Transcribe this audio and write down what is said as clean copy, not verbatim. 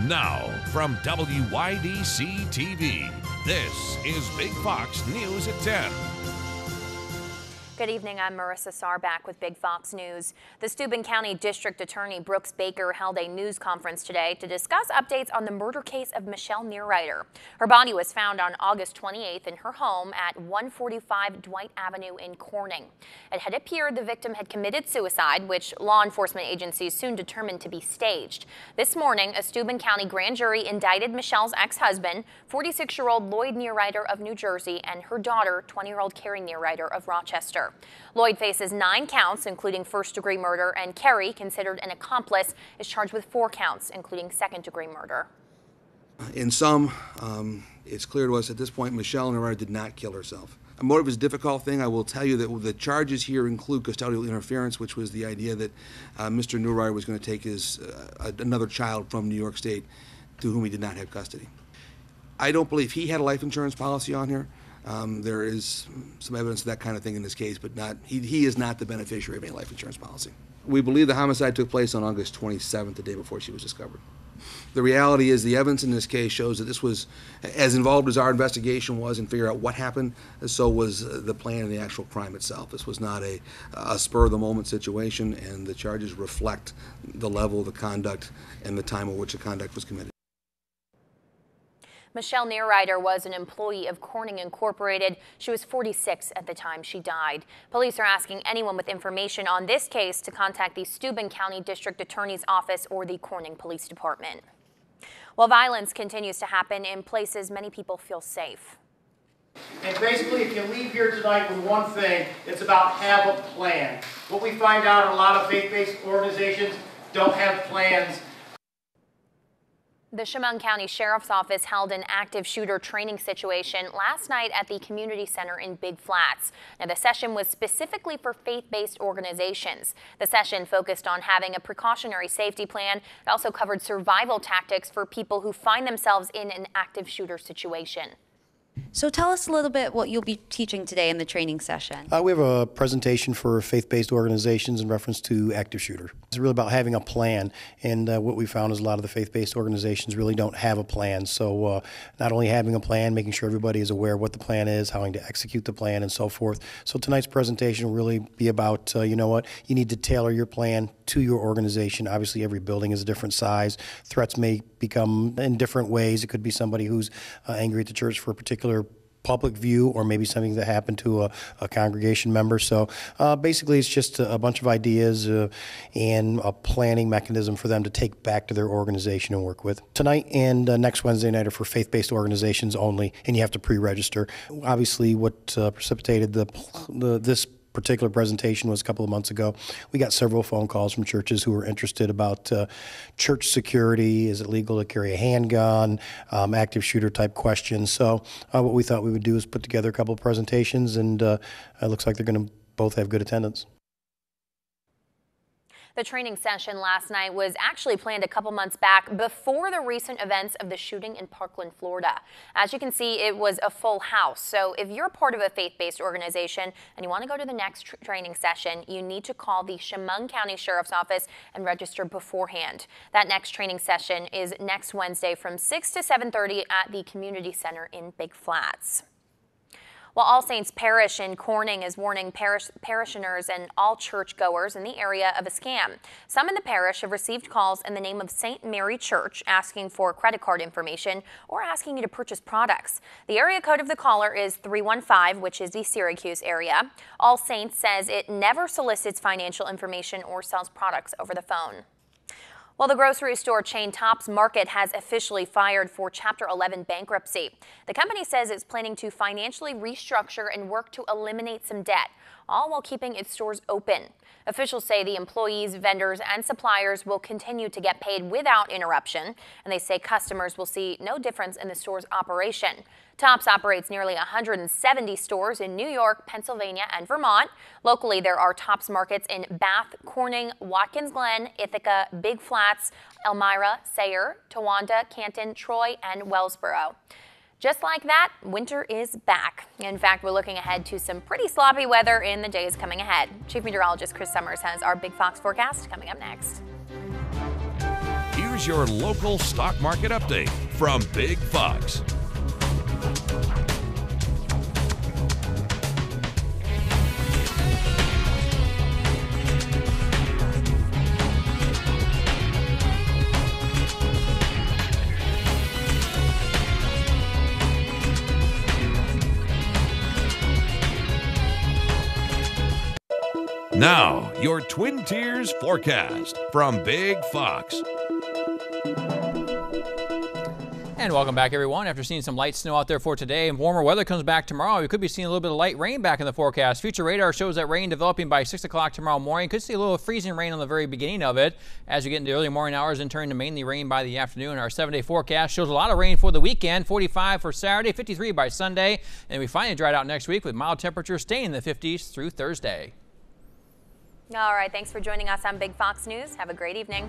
Now, from WYDC TV, this is Big Fox News at 10. Good evening, I'm Marissa Sarr back with Big Fox News. The Steuben County District Attorney Brooks Baker held a news conference today to discuss updates on the murder case of Michelle Neerreiter. Her body was found on August 28th in her home at 145 Dwight Avenue in Corning. It had appeared the victim had committed suicide, which law enforcement agencies soon determined to be staged. This morning, a Steuben County grand jury indicted Michelle's ex-husband, 46-year-old Lloyd Neerreiter of New Jersey, and her daughter, 20-year-old Carrie Neerreiter of Rochester. Lloyd faces 9 counts, including first-degree murder, and Carrie, considered an accomplice, is charged with 4 counts, including second-degree murder. In sum, it's clear to us at this point Michelle Neerreiter did not kill herself. A motive is a difficult thing. I will tell you that the charges here include custodial interference, which was the idea that Mr. Neerreiter was going to take his another child from New York State to whom he did not have custody. I don't believe he had a life insurance policy on here. There is some evidence of that kind of thing in this case, but he is not the beneficiary of any life insurance policy. We believe the homicide took place on August 27th, the day before she was discovered. The reality is the evidence in this case shows that this was as involved as our investigation was in figuring out what happened, so was the plan and the actual crime itself. This was not a spur-of-the-moment situation, and the charges reflect the level of the conduct and the time at which the conduct was committed. Michelle Neerreiter was an employee of Corning Incorporated. She was 46 at the time she died. Police are asking anyone with information on this case to contact the Steuben County District Attorney's Office or the Corning Police Department. While violence continues to happen in places many people feel safe. And basically, if you leave here tonight with one thing, it's about have a plan. What we find out in a lot of faith-based organizations don't have plans. The Chemung County Sheriff's Office held an active shooter training situation last night at the community center in Big Flats. Now, the session was specifically for faith-based organizations. The session focused on having a precautionary safety plan. It also covered survival tactics for people who find themselves in an active shooter situation. So tell us a little bit what you'll be teaching today in the training session. We have a presentation for faith-based organizations in reference to active shooter. It's really about having a plan, and what we found is a lot of the faith-based organizations really don't have a plan. So not only having a plan, making sure everybody is aware of what the plan is, how to execute the plan, and so forth. So tonight's presentation will really be about, you know what, you need to tailor your plan to your organization. Obviously, every building is a different size. Threats may become in different ways. It could be somebody who's angry at the church for a particular public view, or maybe something that happened to a congregation member. So basically it's just a bunch of ideas and a planning mechanism for them to take back to their organization and work with. Tonight and next Wednesday night are for faith-based organizations only, and you have to pre-register. Obviously what precipitated this particular presentation was a couple of months ago. We got several phone calls from churches who were interested about church security. Is it legal to carry a handgun? Active shooter type questions. So what we thought we would do is put together a couple of presentations, and it looks like they're going to both have good attendance. The training session last night was actually planned a couple months back before the recent events of the shooting in Parkland, Florida. As you can see, it was a full house. So if you're part of a faith-based organization and you want to go to the next training session, you need to call the Chemung County Sheriff's Office and register beforehand. That next training session is next Wednesday from 6 to 7:30 at the community center in Big Flats. Well, All Saints Parish in Corning is warning parishioners and all churchgoers in the area of a scam. Some in the parish have received calls in the name of St. Mary Church asking for credit card information or asking you to purchase products. The area code of the caller is 315, which is the Syracuse area. All Saints says it never solicits financial information or sells products over the phone. Well, the grocery store chain Tops Market has officially filed for Chapter 11 bankruptcy. The company says it's planning to financially restructure and work to eliminate some debt, all while keeping its stores open. Officials say the employees, vendors, and suppliers will continue to get paid without interruption, and they say customers will see no difference in the store's operation. Tops operates nearly 170 stores in New York, Pennsylvania, and Vermont. Locally, there are Tops markets in Bath, Corning, Watkins Glen, Ithaca, Big Flats, Elmira, Sayre, Towanda, Canton, Troy, and Wellsboro. Just like that, winter is back. In fact, we're looking ahead to some pretty sloppy weather in the days coming ahead. Chief Meteorologist Chris Summers has our Big Fox forecast coming up next. Here's here's your local stock market update from Big Fox. Now, your Twin Tiers forecast from Big Fox. And welcome back, everyone. After seeing some light snow out there for today and warmer weather comes back tomorrow, we could be seeing a little bit of light rain back in the forecast. Future radar shows that rain developing by 6 o'clock tomorrow morning. Could see a little freezing rain on the very beginning of it as we get into the early morning hours and turn to mainly rain by the afternoon. Our 7-day forecast shows a lot of rain for the weekend, 45 for Saturday, 53 by Sunday. And we finally dried out next week with mild temperatures staying in the 50s through Thursday. All right, thanks for joining us on Big Fox News. Have a great evening.